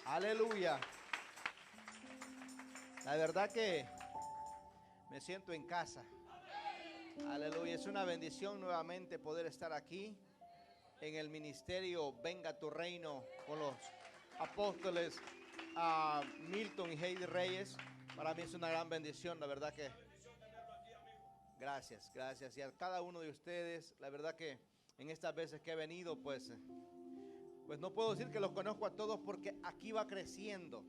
Aleluya. La verdad que me siento en casa. Aleluya. Es una bendición nuevamente poder estar aquí en el ministerio Venga tu Reino con los apóstoles Milton y Heidi Reyes. Para mí es una gran bendición, la verdad que gracias. Y a cada uno de ustedes, la verdad que en estas veces que he venido, pues no puedo decir que los conozco a todos porque aquí va creciendo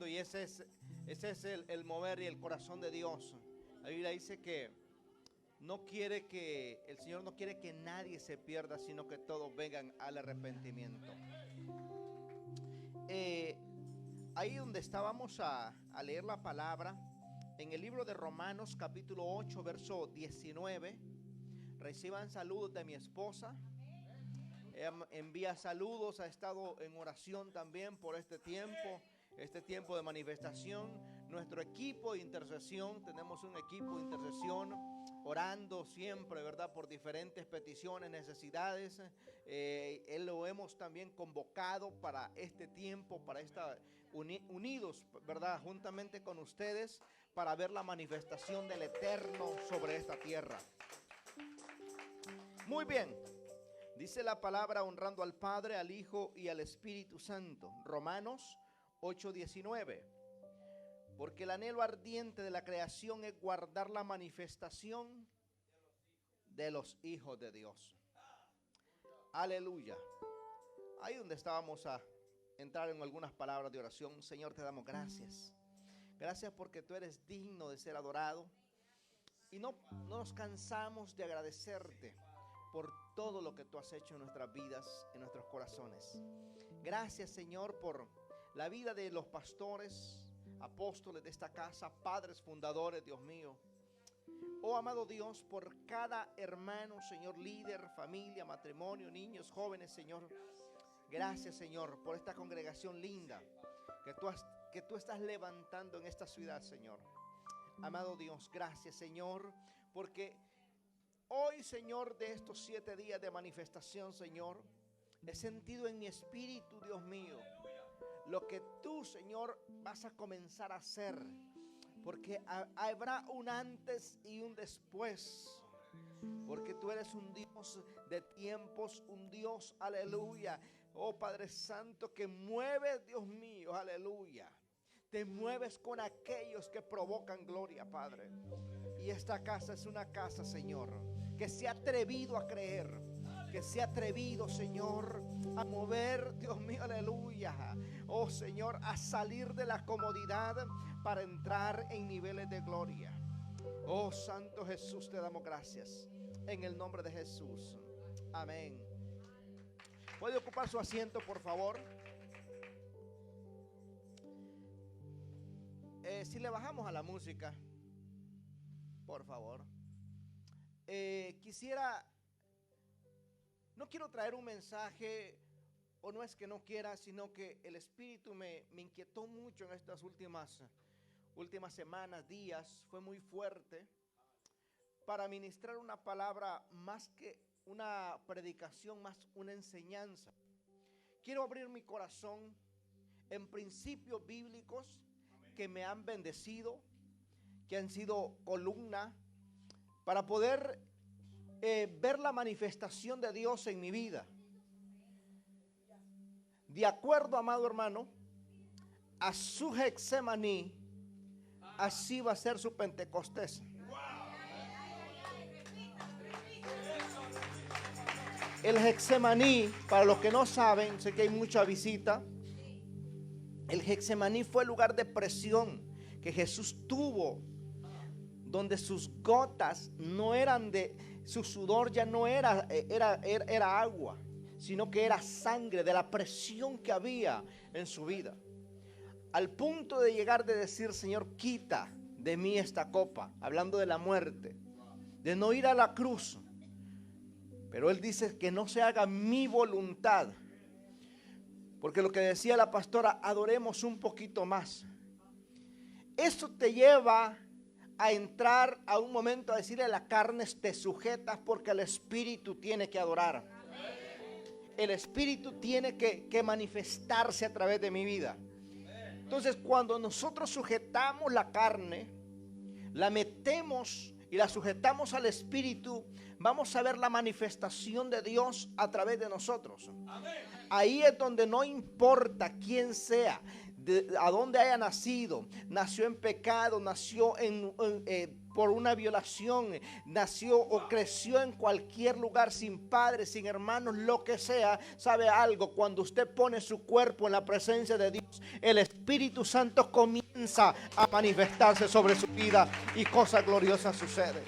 y ese es el mover y el corazón de Dios. La Biblia dice que el Señor no quiere que nadie se pierda, sino que todos vengan al arrepentimiento. Ahí donde estábamos a leer la palabra, en el libro de Romanos capítulo 8, verso 19, reciban saludos de mi esposa. Envía saludos, ha estado en oración también por este tiempo de manifestación. Nuestro equipo de intercesión, tenemos un equipo de intercesión orando siempre, ¿verdad? Por diferentes peticiones, necesidades. Él lo hemos también convocado para este tiempo, para estar unidos, ¿verdad? Juntamente con ustedes para ver la manifestación del Eterno sobre esta tierra. Muy bien. Dice la palabra honrando al Padre, al Hijo y al Espíritu Santo. Romanos 8:19. Porque el anhelo ardiente de la creación es guardar la manifestación de los hijos de Dios. Aleluya. Ahí donde estábamos a entrar en algunas palabras de oración. Señor, te damos gracias. Gracias porque tú eres digno de ser adorado. Y no nos cansamos de agradecerte por todo lo que tú has hecho en nuestras vidas, en nuestros corazones. Gracias, Señor, por la vida de los pastores, apóstoles de esta casa, padres fundadores, Dios mío. Oh, amado Dios, por cada hermano, Señor, líder, familia, matrimonio, niños, jóvenes, Señor. Gracias, Señor, por esta congregación linda que tú estás levantando en esta ciudad, Señor. Amado Dios, gracias, Señor, porque hoy, Señor, de estos 7 días de manifestación, Señor, he sentido en mi espíritu, Dios mío, lo que tú, Señor, vas a comenzar a hacer. Porque habrá un antes y un después. Porque tú eres un Dios de tiempos, un Dios, aleluya. Oh Padre Santo, que mueves, Dios mío, aleluya. Te mueves con aquellos que provocan gloria, Padre. Y esta casa es una casa, Señor, que se ha atrevido a creer, que se ha atrevido, Señor, a mover, Dios mío, aleluya. Oh Señor, a salir de la comodidad para entrar en niveles de gloria. Oh Santo Jesús, te damos gracias en el nombre de Jesús. Amén. ¿Puede ocupar su asiento, por favor? Si le bajamos a la música, por favor. No quiero traer un mensaje, o no es que no quiera, sino que el Espíritu me inquietó mucho en estas últimas semanas, días. Fue muy fuerte para ministrar una palabra más que una predicación, más una enseñanza. Quiero abrir mi corazón en principios bíblicos que me han bendecido, que han sido columna para poder ver la manifestación de Dios en mi vida. De acuerdo, amado hermano, a su Getsemaní, así va a ser su Pentecostés. El Getsemaní, para los que no saben, sé que hay mucha visita. El Getsemaní fue el lugar de presión que Jesús tuvo, donde sus gotas no eran su sudor ya no era agua, sino que era sangre de la presión que había en su vida. Al punto de llegar de decir: Señor, quita de mí esta copa, hablando de la muerte, de no ir a la cruz. Pero él dice: que no se haga mi voluntad. Porque lo que decía la pastora, adoremos un poquito más. Eso te lleva a entrar a un momento a decirle a la carne: te sujetas, porque el espíritu tiene que adorar. el Espíritu tiene que manifestarse a través de mi vida. Entonces, cuando nosotros sujetamos la carne, la metemos y la sujetamos al Espíritu, vamos a ver la manifestación de Dios a través de nosotros. Ahí es donde no importa quién sea, a dónde haya nacido, nació en pecado, nació por una violación, nació o creció en cualquier lugar sin padres, sin hermanos, lo que sea. ¿Sabe algo? Cuando usted pone su cuerpo en la presencia de Dios, el Espíritu Santo comienza a manifestarse sobre su vida y cosas gloriosas suceden.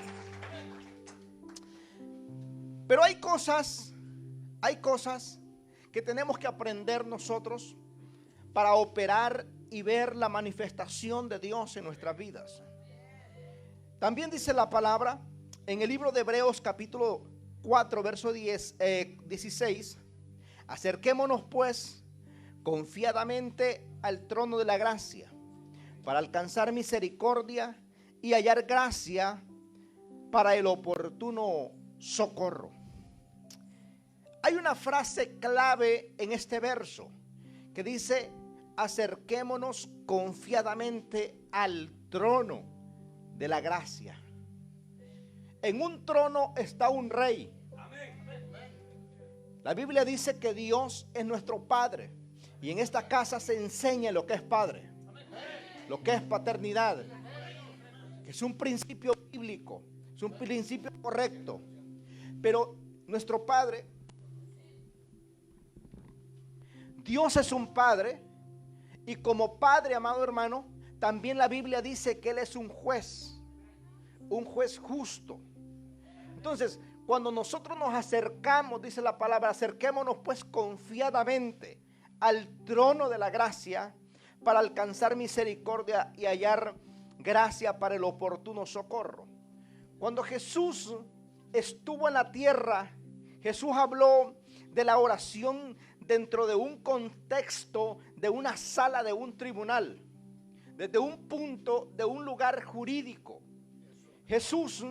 Pero hay cosas que tenemos que aprender nosotros para operar y ver la manifestación de Dios en nuestras vidas. También dice la palabra en el libro de Hebreos capítulo 4 verso 16: acerquémonos pues confiadamente al trono de la gracia para alcanzar misericordia y hallar gracia para el oportuno socorro. Hay una frase clave en este verso que dice: acerquémonos confiadamente al trono de la gracia. En un trono está un rey. La Biblia dice que Dios es nuestro Padre, y en esta casa se enseña lo que es Padre, lo que es paternidad, que es un principio bíblico, es un principio correcto. Pero nuestro Padre, Dios es un Padre, y como Padre, amado hermano, también la Biblia dice que Él es un juez justo. Entonces, cuando nosotros nos acercamos, dice la palabra, acerquémonos pues confiadamente al trono de la gracia para alcanzar misericordia y hallar gracia para el oportuno socorro. Cuando Jesús estuvo en la tierra, Jesús habló de la oración dentro de un contexto de una sala de un tribunal, desde un punto de un lugar jurídico. Jesús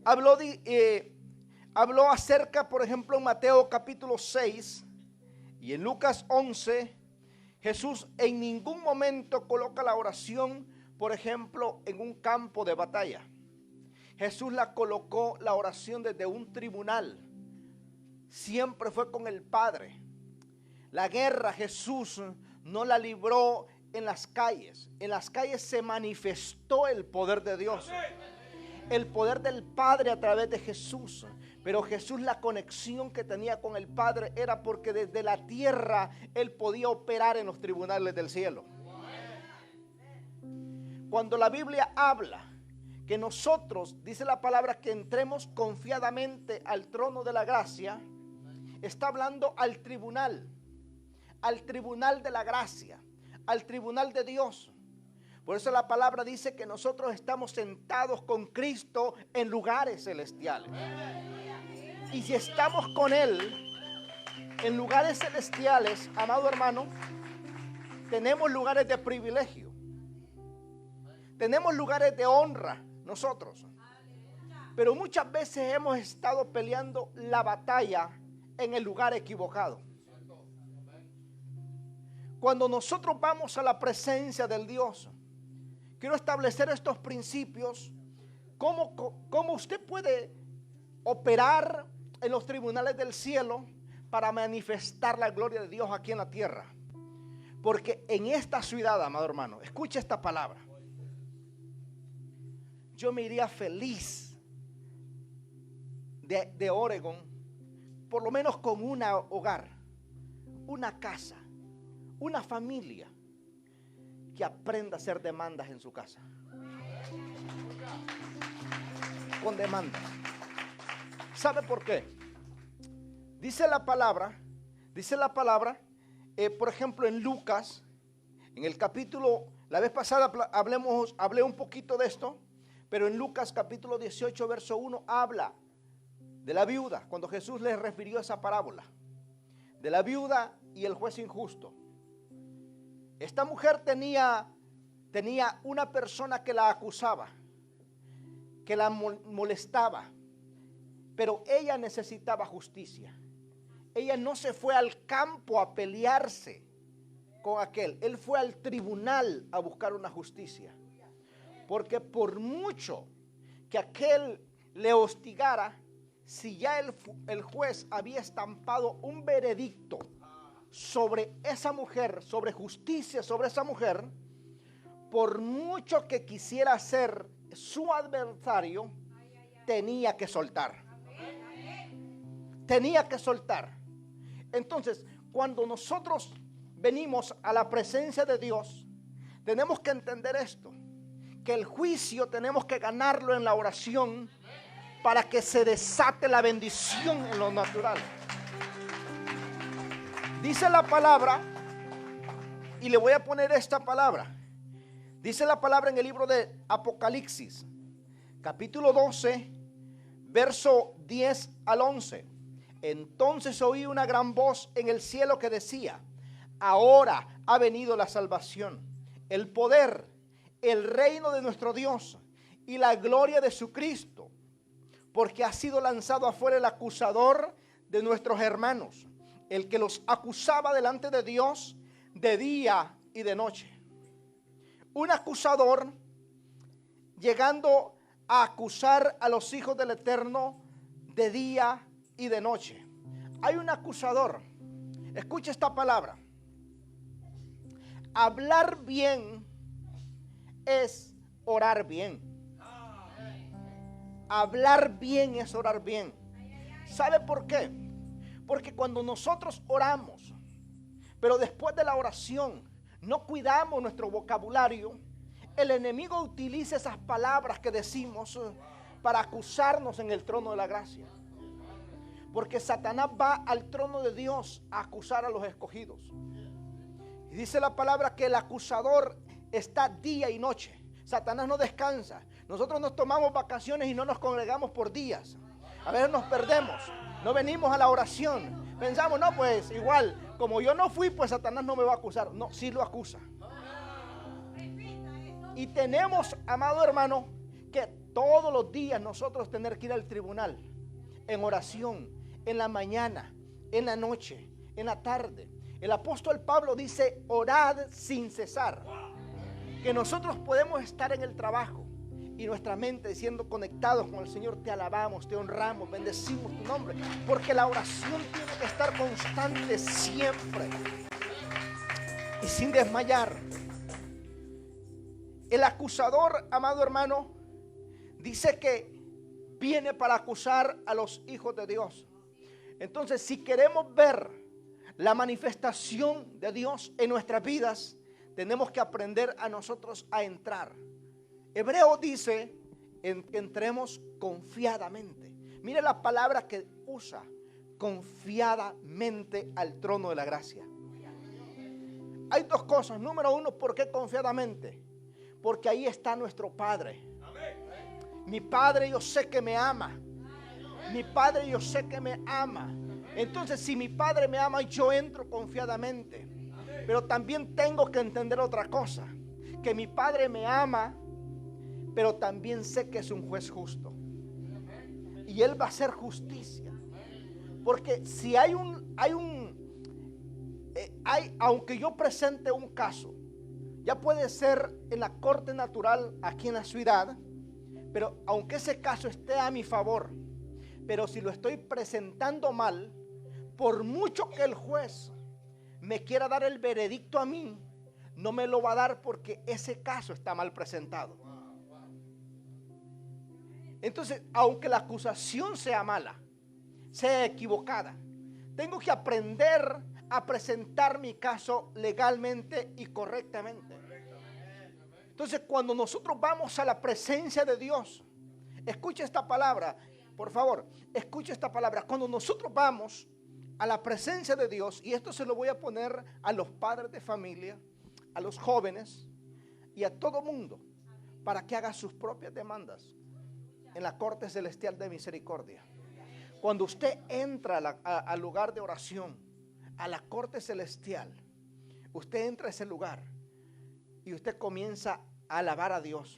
habló acerca, por ejemplo, en Mateo capítulo 6 y en Lucas 11, Jesús en ningún momento coloca la oración, por ejemplo, en un campo de batalla. Jesús la colocó, la oración, desde un tribunal. Siempre fue con el Padre. La guerra Jesús no la libró en las calles. En las calles se manifestó el poder de Dios, el poder del Padre a través de Jesús. Pero Jesús, la conexión que tenía con el Padre era porque desde la tierra Él podía operar en los tribunales del cielo. Cuando la Biblia habla que nosotros, dice la palabra, que entremos confiadamente al trono de la gracia, está hablando al tribunal de la gracia, al tribunal de Dios. Por eso la palabra dice que nosotros estamos sentados con Cristo en lugares celestiales. Y si estamos con Él en lugares celestiales, amado hermano, tenemos lugares de privilegio, tenemos lugares de honra nosotros. Pero muchas veces hemos estado peleando la batalla en el lugar equivocado. Cuando nosotros vamos a la presencia del Dios, quiero establecer estos principios, cómo usted puede operar en los tribunales del cielo para manifestar la gloria de Dios aquí en la tierra. Porque en esta ciudad, amado hermano, escuche esta palabra, yo me iría feliz de Oregon, por lo menos con un hogar, una casa, una familia que aprenda a hacer demandas en su casa. Con demandas. ¿Sabe por qué? Dice la palabra, por ejemplo, en Lucas, en el capítulo, la vez pasada hablé un poquito de esto, pero en Lucas capítulo 18, verso 1, habla de la viuda, cuando Jesús les refirió esa parábola, de la viuda y el juez injusto. Esta mujer tenía una persona que la acusaba, que la molestaba, pero ella necesitaba justicia. ella no se fue al campo a pelearse con aquel. Él fue al tribunal a buscar una justicia. Porque por mucho que aquel le hostigara, si ya el juez había estampado un veredicto sobre esa mujer, sobre justicia sobre esa mujer, por mucho que quisiera ser su adversario, tenía que soltar. Tenía que soltar. Entonces, cuando nosotros venimos a la presencia de Dios, tenemos que entender esto, que el juicio tenemos que ganarlo en la oración para que se desate la bendición en lo natural. Dice la palabra, y le voy a poner esta palabra. Dice la palabra en el libro de Apocalipsis, capítulo 12, verso 10 al 11. Entonces oí una gran voz en el cielo que decía: ahora ha venido la salvación, el poder, el reino de nuestro Dios y la gloria de su Cristo, porque ha sido lanzado afuera el acusador de nuestros hermanos, el que los acusaba delante de Dios de día y de noche. Un acusador llegando a acusar a los hijos del Eterno de día y de noche. Hay un acusador. Escucha esta palabra. Hablar bien es orar bien. Hablar bien es orar bien. ¿Sabe por qué? Porque cuando nosotros oramos, pero después de la oración no cuidamos nuestro vocabulario, el enemigo utiliza esas palabras que decimos para acusarnos en el trono de la gracia. Porque Satanás va al trono de Dios a acusar a los escogidos. Y dice la palabra que el acusador está día y noche. Satanás no descansa. Nosotros nos tomamos vacaciones y no nos congregamos por días. A veces nos perdemos. No venimos a la oración. Pensamos, no, pues igual, como yo no fui, pues Satanás no me va a acusar. No, sí lo acusa. Y tenemos, amado hermano, que todos los días nosotros tener que ir al tribunal en oración, en la mañana, en la noche, en la tarde. El apóstol Pablo dice: orad sin cesar. Que nosotros podemos estar en el trabajo y nuestra mente siendo conectados con el Señor, te alabamos, te honramos, bendecimos tu nombre, porque la oración tiene que estar constante siempre y sin desmayar. El acusador, amado hermano, dice que viene para acusar a los hijos de Dios. Entonces, si queremos ver la manifestación de Dios en nuestras vidas, tenemos que aprender a nosotros a entrar. Hebreo dice que entremos confiadamente. Mire la palabra que usa: confiadamente al trono de la gracia. Hay dos cosas. Número uno, ¿por qué confiadamente? Porque ahí está nuestro Padre. Mi Padre, yo sé que me ama. Mi Padre, yo sé que me ama. Entonces, si mi Padre me ama, yo entro confiadamente. Pero también tengo que entender otra cosa: que mi Padre me ama, pero también sé que es un juez justo. Y Él va a hacer justicia. Porque si aunque yo presente un caso, ya puede ser en la corte natural aquí en la ciudad, pero aunque ese caso esté a mi favor, pero si lo estoy presentando mal, por mucho que el juez me quiera dar el veredicto a mí, no me lo va a dar porque ese caso está mal presentado. Entonces, aunque la acusación sea mala, sea equivocada, tengo que aprender a presentar mi caso legalmente y correctamente. Entonces, cuando nosotros vamos a la presencia de Dios, escucha esta palabra, por favor, escucha esta palabra. Cuando nosotros vamos a la presencia de Dios, y esto se lo voy a poner a los padres de familia, a los jóvenes y a todo mundo, para que haga sus propias demandas en la corte celestial de misericordia. Cuando usted entra al lugar de oración, a la corte celestial, usted entra a ese lugar y usted comienza a alabar a Dios.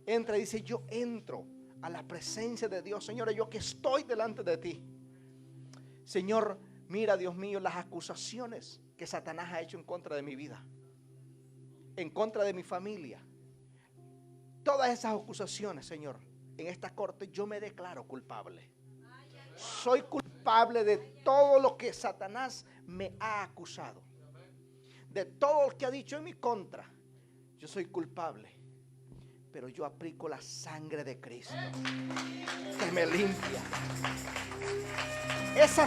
Entra y dice: yo entro a la presencia de Dios. Señor, yo que estoy delante de ti, Señor, Mira, Dios mío, las acusaciones que Satanás ha hecho en contra de mi vida, en contra de mi familia. Todas esas acusaciones, Señor, en esta corte yo me declaro culpable. Soy culpable de todo lo que Satanás me ha acusado. De todo lo que ha dicho en mi contra. Yo soy culpable. Pero yo aplico la sangre de Cristo que me limpia. Esa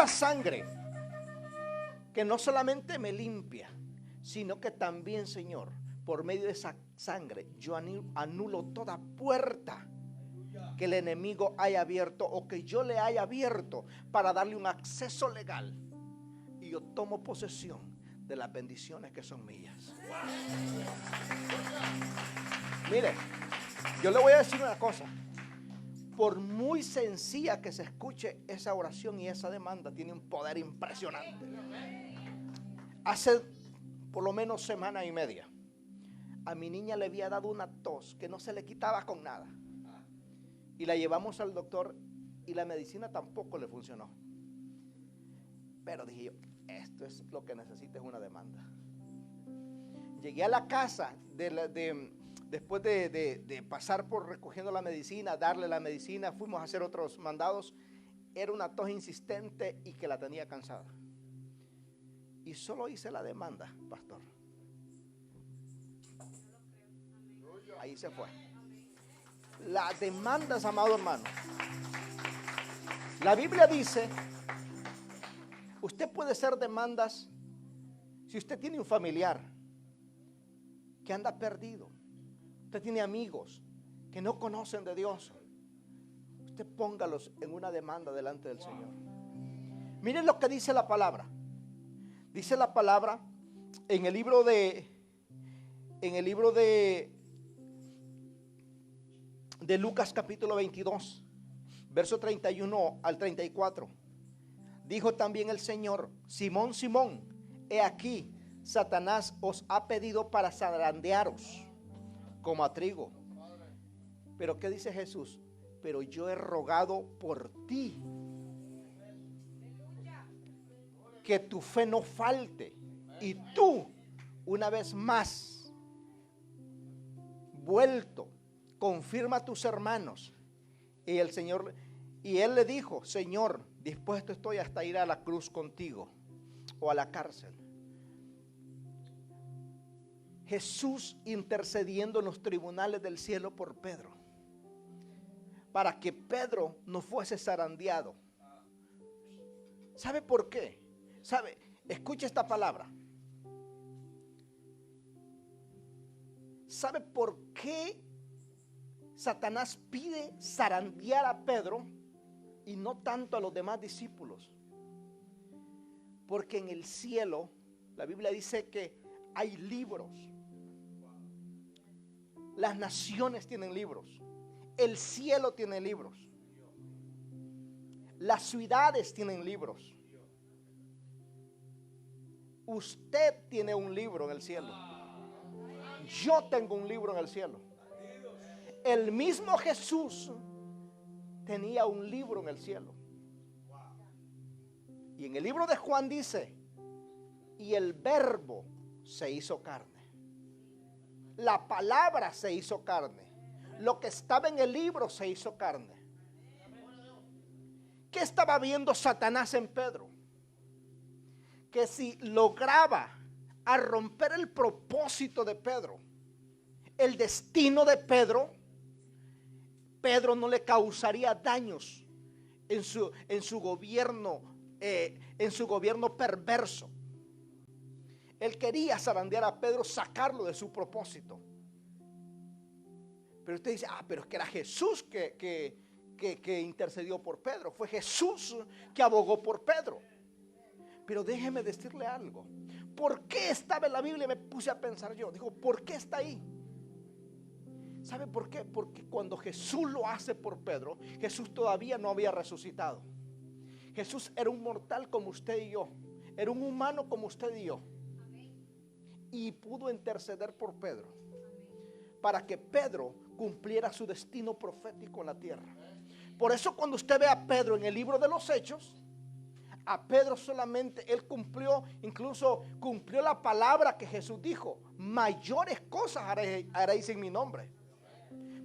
sangre que no solamente me limpia, sino que también, Señor, por medio de esa sangre, yo anulo toda puerta que el enemigo haya abierto o que yo le haya abierto para darle un acceso legal. Y yo tomo posesión de las bendiciones que son mías. Mire, yo le voy a decir una cosa. Por muy sencilla que se escuche esa oración y esa demanda, tiene un poder impresionante. Hace por lo menos semana y media, a mi niña le había dado una tos que no se le quitaba con nada. Y la llevamos al doctor y la medicina tampoco le funcionó. Pero dije yo, esto es lo que necesita, es una demanda. Llegué a la casa después de pasar por recogiendo la medicina, darle la medicina, fuimos a hacer otros mandados. Era una tos insistente y que la tenía cansada. Y solo hice la demanda, pastor. Ahí se fue. Las demandas, amado hermano. La Biblia dice, usted puede hacer demandas si usted tiene un familiar que anda perdido. Usted tiene amigos que no conocen de Dios. Usted póngalos en una demanda delante del Señor. Miren lo que dice la palabra. Dice la palabra en el libro de Lucas capítulo 22, verso 31 al 34. Dijo también el Señor: Simón, Simón, he aquí, Satanás os ha pedido para zarandearos como a trigo. Pero ¿qué dice Jesús? Pero yo he rogado por ti, que tu fe no falte, y tú, una vez más, vuelto, confirma a tus hermanos. Y él le dijo: Señor, dispuesto estoy hasta ir a la cruz contigo o a la cárcel. Jesús intercediendo en los tribunales del cielo por Pedro, para que Pedro no fuese zarandeado. ¿Sabe por qué? ¿Sabe? Escucha esta palabra. ¿Sabe por qué Satanás pide zarandear a Pedro y no tanto a los demás discípulos? Porque en el cielo, la Biblia dice que hay libros. Las naciones tienen libros. El cielo tiene libros. Las ciudades tienen libros. Usted tiene un libro en el cielo. Yo tengo un libro en el cielo. El mismo Jesús tenía un libro en el cielo. Y en el libro de Juan dice: y el verbo se hizo carne. La palabra se hizo carne. Lo que estaba en el libro se hizo carne. ¿Qué estaba viendo Satanás en Pedro? Que si lograba a romper el propósito de Pedro, el destino de Pedro, Pedro no le causaría daños en su gobierno perverso. Él quería zarandear a Pedro, sacarlo de su propósito. Pero usted dice: pero es que era Jesús que intercedió por Pedro. Fue Jesús que abogó por Pedro. Pero déjeme decirle algo. ¿Por qué estaba en la Biblia? Me puse a pensar yo. Digo, ¿por qué está ahí? ¿Sabe por qué? Porque cuando Jesús lo hace por Pedro, Jesús todavía no había resucitado. Jesús era un mortal como usted y yo. Era un humano como usted y yo. Y pudo interceder por Pedro, para que Pedro cumpliera su destino profético en la tierra. Por eso cuando usted ve a Pedro en el libro de los Hechos, a Pedro solamente él incluso cumplió la palabra que Jesús dijo: mayores cosas haréis en mi nombre.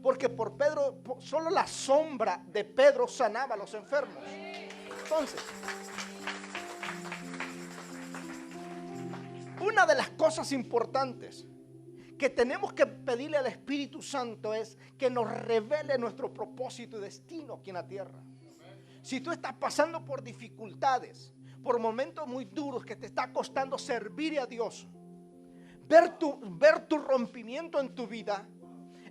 Porque por Pedro, solo la sombra de Pedro sanaba a los enfermos. Entonces, una de las cosas importantes que tenemos que pedirle al Espíritu Santo es que nos revele nuestro propósito y destino aquí en la tierra. Si tú estás pasando por dificultades, por momentos muy duros que te está costando servir a Dios, ver tu rompimiento en tu vida,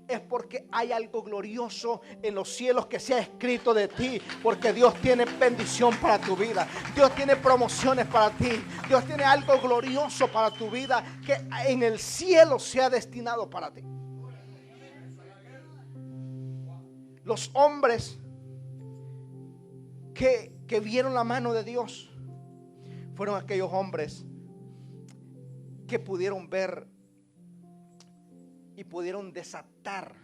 es porque hay algo glorioso en los cielos que se ha escrito de ti. Porque Dios tiene bendición para tu vida. Dios tiene promociones para ti. Dios tiene algo glorioso para tu vida que en el cielo se ha destinado para ti. Los hombres que vieron la mano de Dios fueron aquellos hombres que pudieron ver y pudieron desatar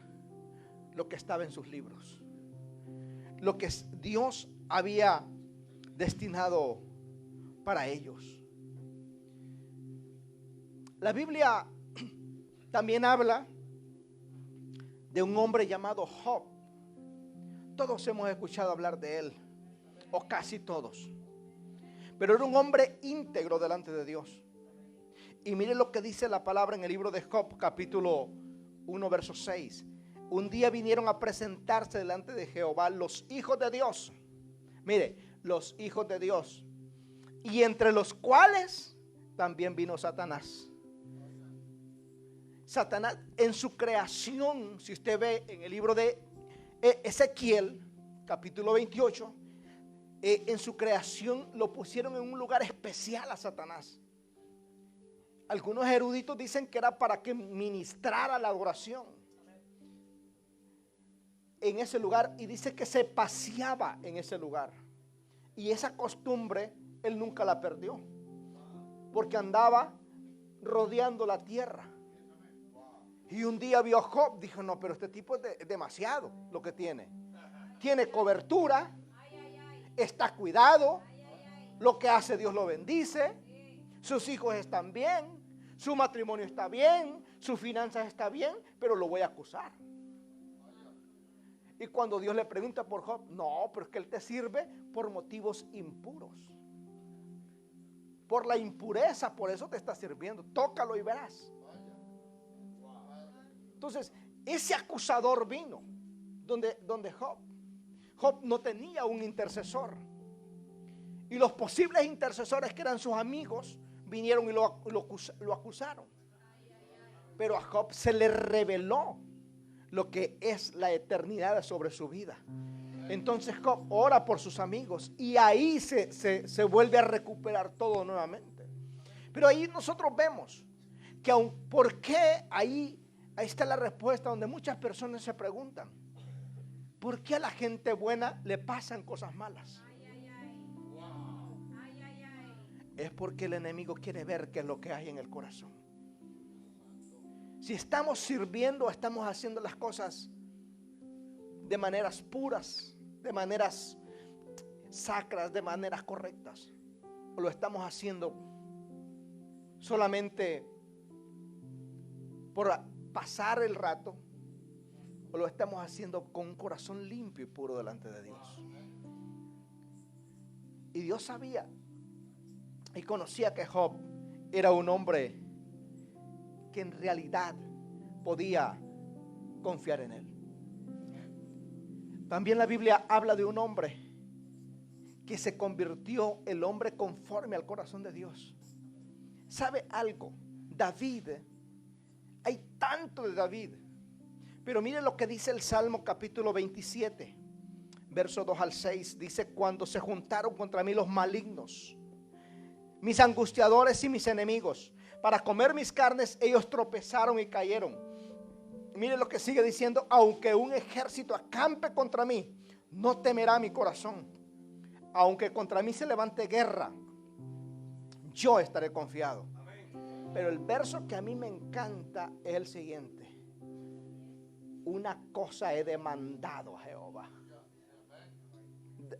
lo que estaba en sus libros, lo que Dios había destinado para ellos. La Biblia también habla de un hombre llamado Job. Todos hemos escuchado hablar de él, o casi todos, pero era un hombre íntegro delante de Dios. Y mire lo que dice la palabra en el libro de Job, capítulo 1, verso 6. Un día vinieron a presentarse delante de Jehová los hijos de Dios. Mire, los hijos de Dios. Y entre los cuales también vino Satanás. Satanás en su creación, si usted ve en el libro de Ezequiel, capítulo 28, en su creación lo pusieron en un lugar especial a Satanás. Algunos eruditos dicen que era para que ministrara la adoración en ese lugar, y dice que se paseaba en ese lugar. Y esa costumbre él nunca la perdió, porque andaba rodeando la tierra. Y un día vio a Job, dijo: no, pero este tipo es demasiado lo que tiene. Tiene cobertura, está cuidado, lo que hace Dios lo bendice, sus hijos están bien, su matrimonio está bien, sus finanzas están bien, pero lo voy a acusar. Y cuando Dios le pregunta por Job: no, pero es que él te sirve por motivos impuros, por la impureza, por eso te está sirviendo, tócalo y verás. Entonces ese acusador vino donde Job no tenía un intercesor, y los posibles intercesores, que eran sus amigos, vinieron y lo acusaron. Pero a Job se le reveló lo que es la eternidad sobre su vida. Entonces Job ora por sus amigos, y ahí se vuelve a recuperar todo nuevamente. Pero ahí nosotros vemos que ¿por qué? Ahí está la respuesta donde muchas personas se preguntan: ¿por qué a la gente buena le pasan cosas malas? Es porque el enemigo quiere ver qué es lo que hay en el corazón. Si estamos sirviendo, estamos haciendo las cosas de maneras puras, de maneras sacras, de maneras correctas, o lo estamos haciendo solamente por pasar el rato, o lo estamos haciendo con un corazón limpio y puro delante de Dios. Y Dios sabía y conocía que Job era un hombre que en realidad podía confiar en él. También la Biblia habla de un hombre que se convirtió el hombre conforme al corazón de Dios. ¿Sabe algo? David, hay tanto de David, pero mire lo que dice el Salmo capítulo 27, verso 2 al 6. Dice: cuando se juntaron contra mí los malignos, mis angustiadores y mis enemigos, para comer mis carnes, ellos tropezaron y cayeron. Mire lo que sigue diciendo: aunque un ejército acampe contra mí, no temerá mi corazón. Aunque contra mí se levante guerra, yo estaré confiado. Pero el verso que a mí me encanta es el siguiente: una cosa he demandado a Jehová.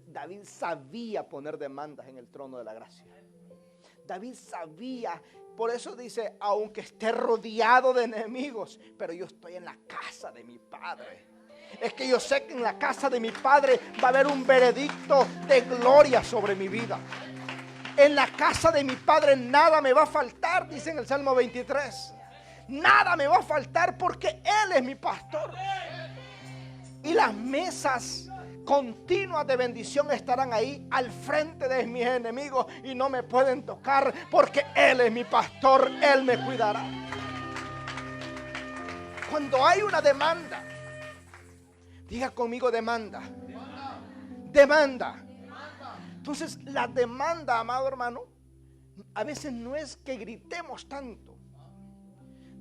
David sabía poner demandas en el trono de la gracia. David sabía. Por eso dice, aunque esté rodeado de enemigos, pero yo estoy en la casa de mi Padre. Es que yo sé que en la casa de mi Padre va a haber un veredicto de gloria sobre mi vida. En la casa de mi Padre nada me va a faltar, dice en el Salmo 23. Nada me va a faltar porque Él es mi pastor. Y las mesas continuas de bendición estarán ahí al frente de mis enemigos y no me pueden tocar porque Él es mi pastor, Él me cuidará. Cuando hay una demanda, diga conmigo demanda. Demanda. Entonces la demanda, amado hermano, a veces no es que gritemos tanto,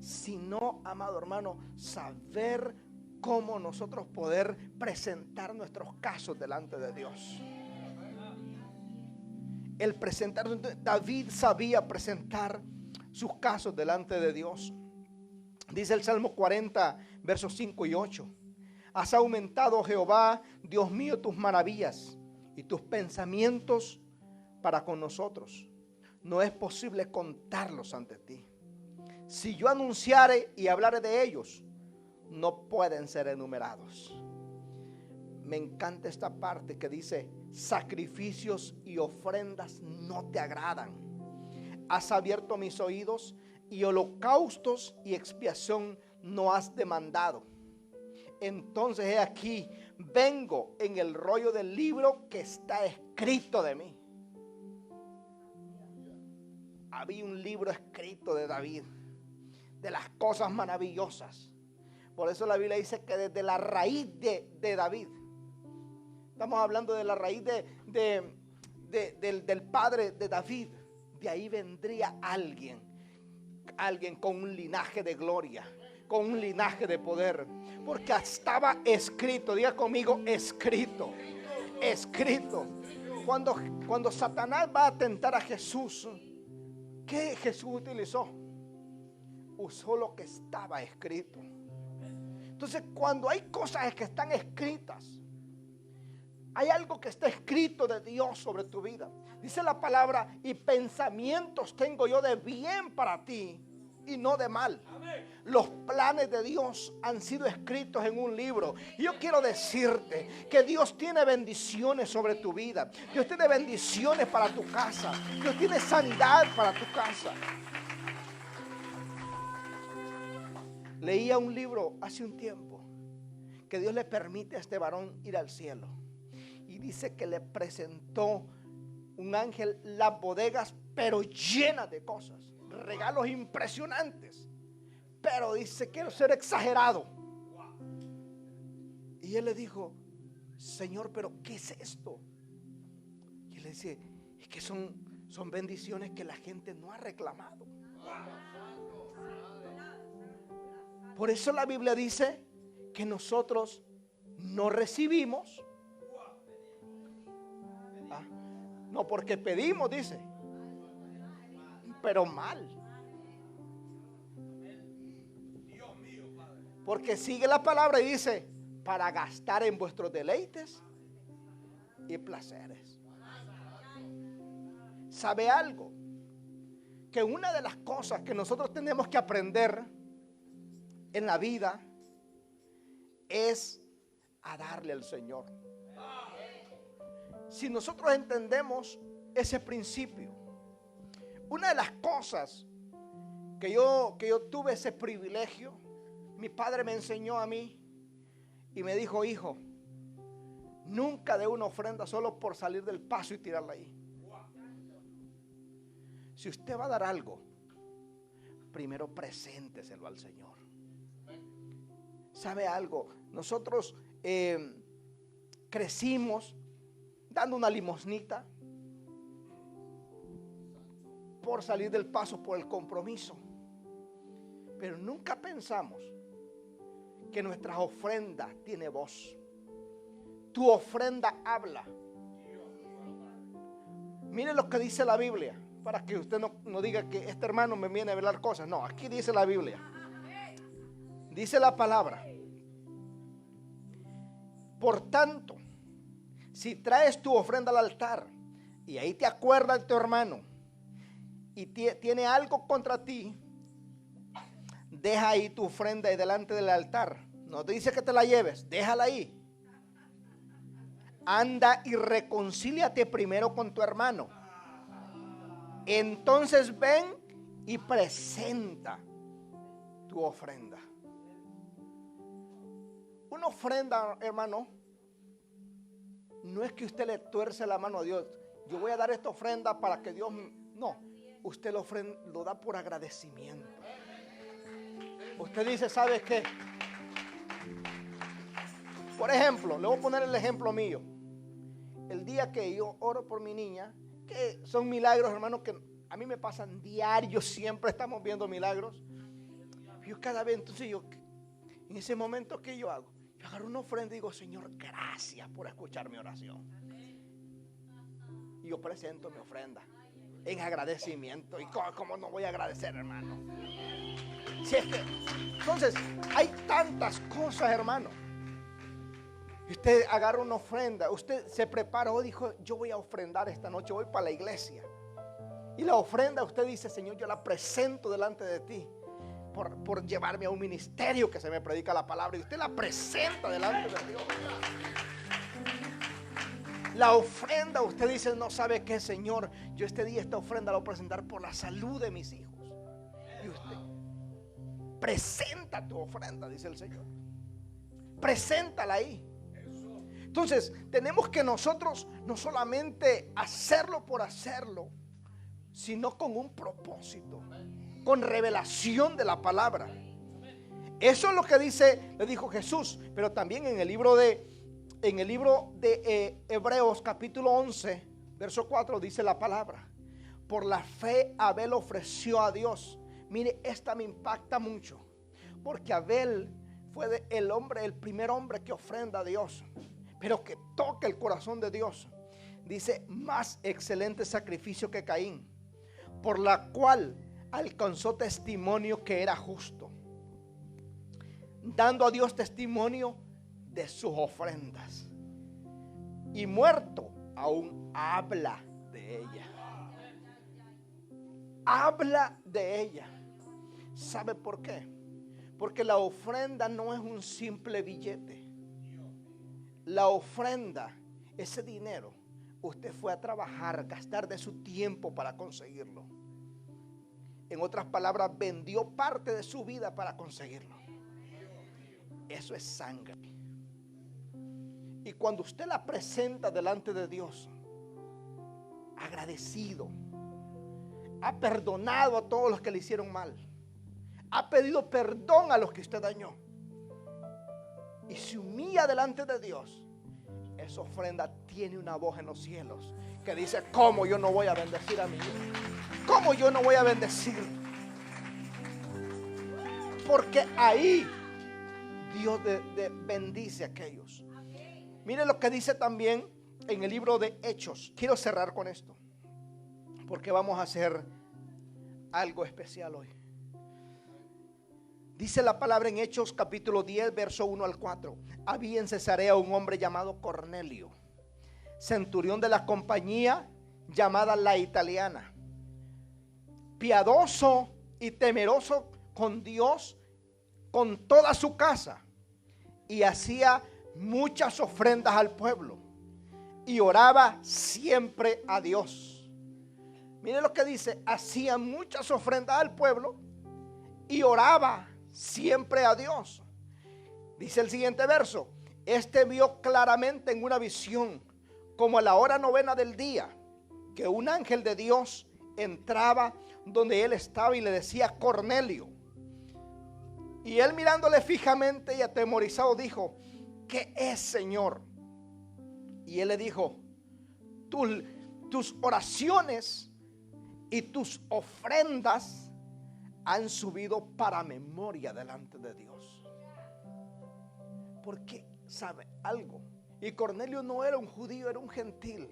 sino, amado hermano, saber cómo nosotros poder presentar nuestros casos delante de Dios. El presentar, David sabía presentar sus casos delante de Dios. Dice el Salmo 40, versos 5 y 8. Has aumentado, Jehová, Dios mío, tus maravillas y tus pensamientos para con nosotros. No es posible contarlos ante ti. Si yo anunciare y hablare de ellos, no pueden ser enumerados. Me encanta esta parte que dice: sacrificios y ofrendas no te agradan. Has abierto mis oídos y holocaustos y expiación no has demandado. Entonces he aquí, vengo en el rollo del libro que está escrito de mí. Había un libro escrito de David, de las cosas maravillosas. Por eso la Biblia dice que desde la raíz de David, estamos hablando de la raíz del padre de David, de ahí vendría alguien con un linaje de gloria, con un linaje de poder, porque estaba escrito. Diga conmigo, escrito, escrito. Cuando Satanás va a tentar a Jesús, ¿qué Jesús utilizó? Usó lo que estaba escrito. Entonces, cuando hay cosas que están escritas, hay algo que está escrito de Dios sobre tu vida. Dice la palabra: y pensamientos tengo yo de bien para ti y no de mal. Los planes de Dios han sido escritos en un libro. Y yo quiero decirte que Dios tiene bendiciones sobre tu vida. Dios tiene bendiciones para tu casa. Dios tiene sanidad para tu casa. Leía un libro hace un tiempo que Dios le permite a este varón ir al cielo. Y dice que le presentó un ángel las bodegas, pero llenas de cosas, regalos impresionantes. Pero dice: quiero ser exagerado. Y él le dijo: Señor, pero ¿qué es esto? Y él le dice: es que son bendiciones que la gente no ha reclamado. Por eso la Biblia dice que nosotros no recibimos, no porque pedimos, dice, pero mal. Porque sigue la palabra y dice: para gastar en vuestros deleites y placeres. ¿Sabe algo? Que una de las cosas que nosotros tenemos que aprender en la vida es a darle al Señor. Si nosotros entendemos ese principio, una de las cosas que yo tuve ese privilegio, mi padre me enseñó a mí y me dijo: hijo, nunca dé una ofrenda solo por salir del paso y tirarla ahí. Si usted va a dar algo, primero presénteselo al Señor. ¿Sabe algo? Nosotros crecimos dando una limosnita por salir del paso, por el compromiso. Pero nunca pensamos que nuestras ofrendas tienen voz. Tu ofrenda habla. Mire lo que dice la Biblia, para que usted no diga que este hermano me viene a hablar cosas. No, aquí dice la Biblia. Dice la palabra: por tanto, Si traes tu ofrenda al altar y ahí te acuerdas de tu hermano y tiene algo contra ti, deja ahí tu ofrenda ahí delante del altar. No te dice que te la lleves, déjala ahí. Anda y reconcíliate primero con tu hermano. Entonces ven y presenta tu ofrenda. Una ofrenda, hermano, no es que usted le tuerce la mano a Dios. Yo voy a dar esta ofrenda para que Dios... No, usted lo da por agradecimiento. Usted dice, ¿sabes qué? Por ejemplo, le voy a poner el ejemplo mío. El día que yo oro por mi niña, que son milagros, hermano, que a mí me pasan diarios, siempre estamos viendo milagros. Yo cada vez, entonces yo, en ese momento, ¿qué yo hago? Yo agarro una ofrenda y digo, Señor, gracias por escuchar mi oración. Y yo presento mi ofrenda en agradecimiento. ¿Y cómo no voy a agradecer, hermano? Si es que, entonces, hay tantas cosas, hermano. Y usted agarra una ofrenda, usted se preparó, dijo, yo voy a ofrendar esta noche, voy para la iglesia. Y la ofrenda, usted dice, Señor, yo la presento delante de ti por llevarme a un ministerio que se me predica la palabra. Y usted la presenta delante de Dios. La ofrenda, usted dice, no sabe qué, Señor, yo este día esta ofrenda la voy a presentar por la salud de mis hijos. Y usted presenta tu ofrenda, dice el Señor. Preséntala ahí. Entonces, tenemos que nosotros no solamente hacerlo por hacerlo, sino con un propósito, con revelación de la palabra. Eso es lo que le dijo Jesús, pero también en el libro de Hebreos capítulo 11, verso 4 dice la palabra: por la fe Abel ofreció a Dios. Mire, esta me impacta mucho, porque Abel fue el primer hombre que ofrenda a Dios, pero que toca el corazón de Dios. Dice, más excelente sacrificio que Caín, por la cual alcanzó testimonio que era justo, dando a Dios testimonio de sus ofrendas. Y muerto, aún habla de ella. Habla de ella. ¿Sabe por qué? Porque la ofrenda no es un simple billete. La ofrenda, ese dinero, usted fue a trabajar, gastar de su tiempo para conseguirlo. En otras palabras, vendió parte de su vida para conseguirlo. Eso es sangre. Y cuando usted la presenta delante de Dios, agradecido, ha perdonado a todos los que le hicieron mal, ha pedido perdón a los que usted dañó, y se humilla delante de Dios, esa ofrenda tiene una voz en los cielos que dice, ¿cómo yo no voy a bendecir a mi hijo? ¿Cómo yo no voy a bendecir? Porque ahí Dios bendice a aquellos. Mire lo que dice también en el libro de Hechos. Quiero cerrar con esto, porque vamos a hacer algo especial hoy. Dice la palabra en Hechos capítulo 10, verso 1 al 4. Había en Cesarea un hombre llamado Cornelio, centurión de la compañía llamada La Italiana, piadoso y temeroso con Dios con toda su casa, y hacía muchas ofrendas al pueblo y oraba siempre a Dios. Mire lo que dice, hacía muchas ofrendas al pueblo y oraba siempre a Dios. Dice el siguiente verso, este vio claramente en una visión, como a la hora novena del día, que un ángel de Dios entraba donde él estaba y le decía, Cornelio. Y él, mirándole fijamente y atemorizado, dijo, ¿qué es, Señor? Y él le dijo, tus oraciones y tus ofrendas han subido para memoria delante de Dios. Porque, ¿sabe algo? Y Cornelio no era un judío, era un gentil.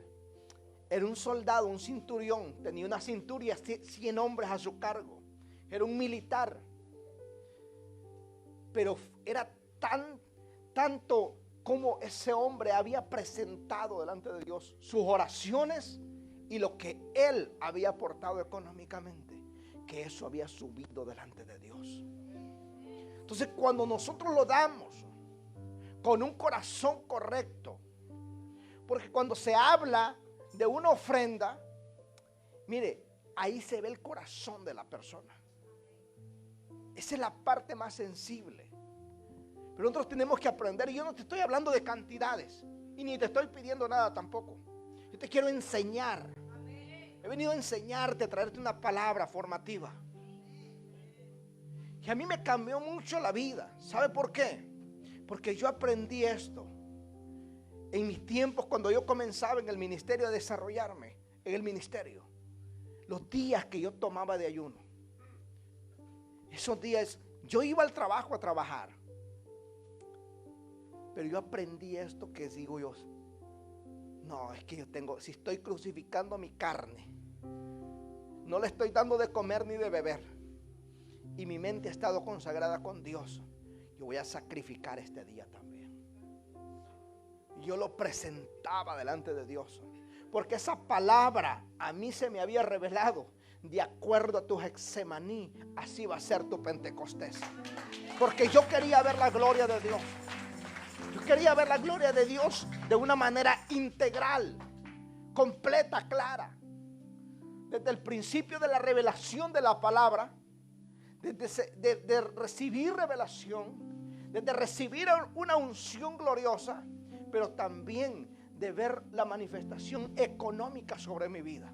Era un soldado, un centurión. Tenía una cintura y 100 hombres a su cargo. Era un militar. Pero era tanto cómo ese hombre había presentado delante de Dios sus oraciones y lo que él había aportado económicamente, que eso había subido delante de Dios. Entonces, cuando nosotros lo damos con un corazón correcto, porque cuando se habla de una ofrenda, mire, ahí se ve el corazón de la persona. Esa es la parte más sensible. Pero nosotros tenemos que aprender, y yo no te estoy hablando de cantidades, y ni te estoy pidiendo nada tampoco. Yo te quiero enseñar. He venido a enseñarte, a traerte una palabra formativa. Que a mí me cambió mucho la vida. ¿Sabe por qué? Porque yo aprendí esto en mis tiempos cuando yo comenzaba en el ministerio a desarrollarme, en el ministerio. Los días que yo tomaba de ayuno. Esos días yo iba al trabajo a trabajar. Pero yo aprendí esto que digo yo. No, es que yo tengo, si estoy crucificando mi carne, no le estoy dando de comer ni de beber, y mi mente ha estado consagrada con Dios, yo voy a sacrificar este día también. Yo lo presentaba delante de Dios, porque esa palabra a mí se me había revelado. De acuerdo a tu Getsemaní, así va a ser tu Pentecostés. Porque yo quería ver la gloria de Dios. Yo quería ver la gloria de Dios de una manera integral, completa, clara. Desde el principio de la revelación de la palabra, de recibir revelación, desde recibir una unción gloriosa, pero también de ver la manifestación económica sobre mi vida.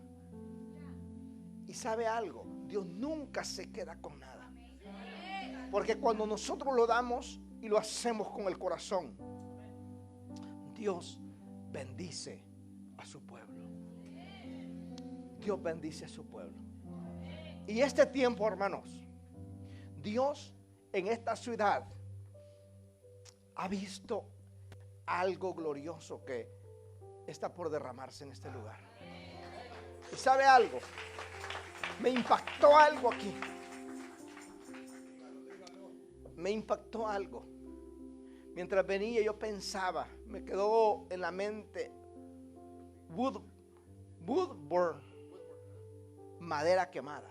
Y sabe algo, Dios nunca se queda con nada. Porque cuando nosotros lo damos y lo hacemos con el corazón, Dios bendice a su pueblo. Dios bendice a su pueblo. Y este tiempo, hermanos, Dios en esta ciudad ha visto algo glorioso que está por derramarse en este lugar. ¿Y sabe algo? Me impactó algo aquí. Me impactó algo. Mientras venía yo pensaba, me quedó en la mente woodburn, madera quemada.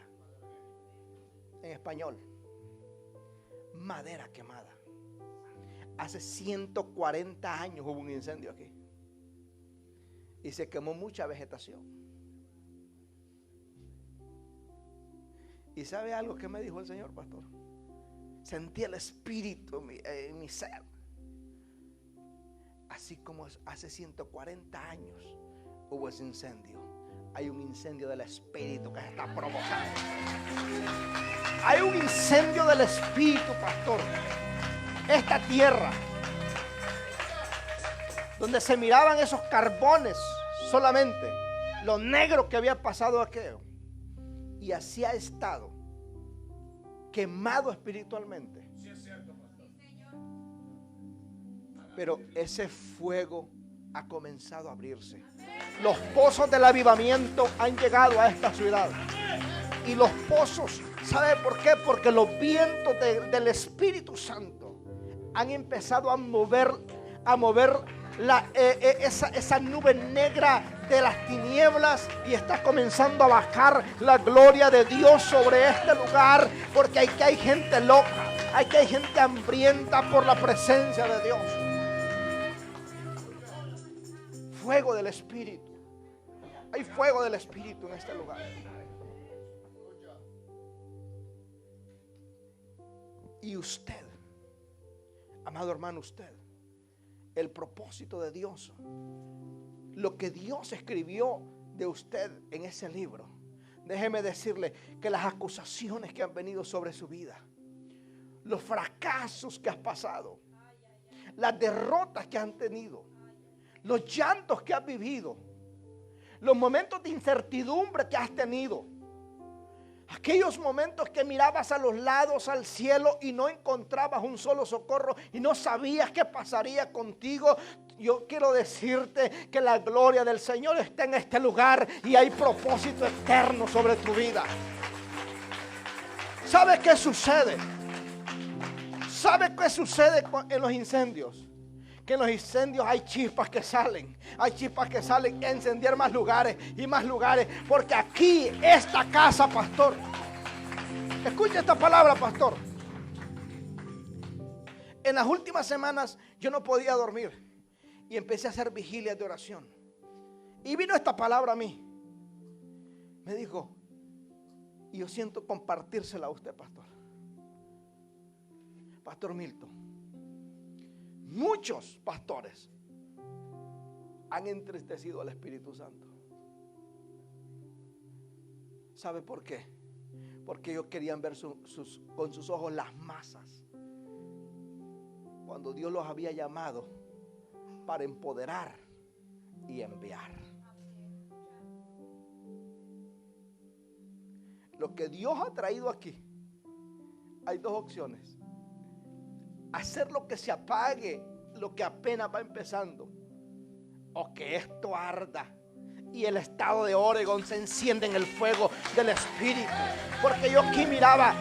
En español, madera quemada. Hace 140 años hubo un incendio aquí y se quemó mucha vegetación. ¿Y sabe algo que me dijo el Señor, pastor? Sentí el Espíritu en mi ser. Así como hace 140 años hubo ese incendio, hay un incendio del Espíritu que se está provocando. Hay un incendio del Espíritu, pastor. Esta tierra, donde se miraban esos carbones solamente, lo negro que había pasado aquello, y así ha estado quemado espiritualmente. Sí, es cierto, pastor. Pero ese fuego ha comenzado a abrirse. Los pozos del avivamiento han llegado a esta ciudad. Y los pozos, ¿sabe por qué? Porque los vientos del Espíritu Santo han empezado a mover esa nube negra de las tinieblas, y está comenzando a bajar la gloria de Dios sobre este lugar, porque hay gente loca, hay gente hambrienta por la presencia de Dios. Fuego del Espíritu. Hay fuego del Espíritu en este lugar. Y usted, amado hermano, usted, el propósito de Dios, lo que Dios escribió de usted en ese libro, déjeme decirle que las acusaciones que han venido sobre su vida, los fracasos que has pasado, las derrotas que han tenido, los llantos que has vivido, los momentos de incertidumbre que has tenido, aquellos momentos que mirabas a los lados al cielo y no encontrabas un solo socorro y no sabías qué pasaría contigo. Yo quiero decirte que la gloria del Señor está en este lugar y hay propósito eterno sobre tu vida. ¿Sabe qué sucede? ¿Sabe qué sucede en los incendios? que en los incendios hay chispas que salen. Hay chispas que salen a encender más lugares y más lugares. Porque aquí, esta casa, pastor. Escucha esta palabra, pastor. En las últimas semanas yo no podía dormir. Y empecé a hacer vigilias de oración. Y vino esta palabra a mí. Me dijo, y yo siento compartírsela a usted, pastor. Pastor Milton, muchos pastores han entristecido al Espíritu Santo. ¿Sabe por qué? Porque ellos querían ver con sus ojos las masas, cuando Dios los había llamado para empoderar y enviar. Lo que Dios ha traído aquí, hay dos opciones: hacer lo que se apague, lo que apenas va empezando, o que esto arda y el estado de Oregon se enciende en el fuego del Espíritu. Porque yo aquí miraba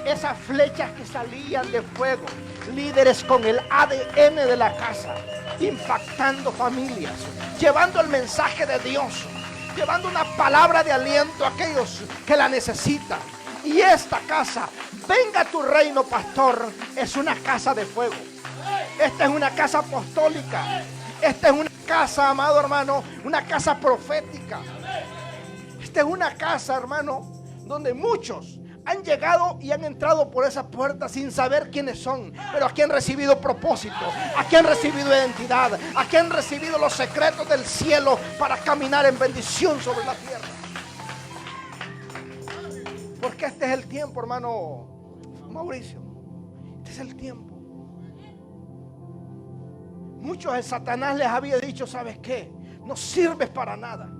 esas flechas que salían de fuego, líderes con el ADN de la casa, impactando familias, llevando el mensaje de Dios, llevando una palabra de aliento a aquellos que la necesitan. Y esta casa, venga tu reino, pastor, es una casa de fuego. Esta es una casa apostólica. Esta es una casa, amado hermano, una casa profética. Esta es una casa, hermano, donde muchos han llegado y han entrado por esa puerta sin saber quiénes son, pero aquí han recibido propósito, aquí han recibido identidad, aquí han recibido los secretos del cielo para caminar en bendición sobre la tierra. Porque este es el tiempo, hermano Mauricio. Este es el tiempo. Muchos el Satanás les había dicho, ¿sabes qué? No sirves para nada.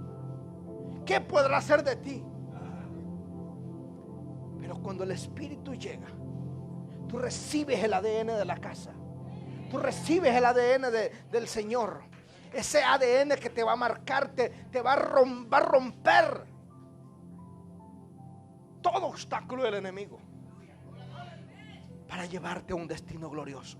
¿Qué podrá hacer de ti? Pero cuando el Espíritu llega, tú recibes el ADN de la casa. Tú recibes el ADN del Señor. Ese ADN que te va a marcar, te va a romper todo obstáculo del enemigo para llevarte a un destino glorioso.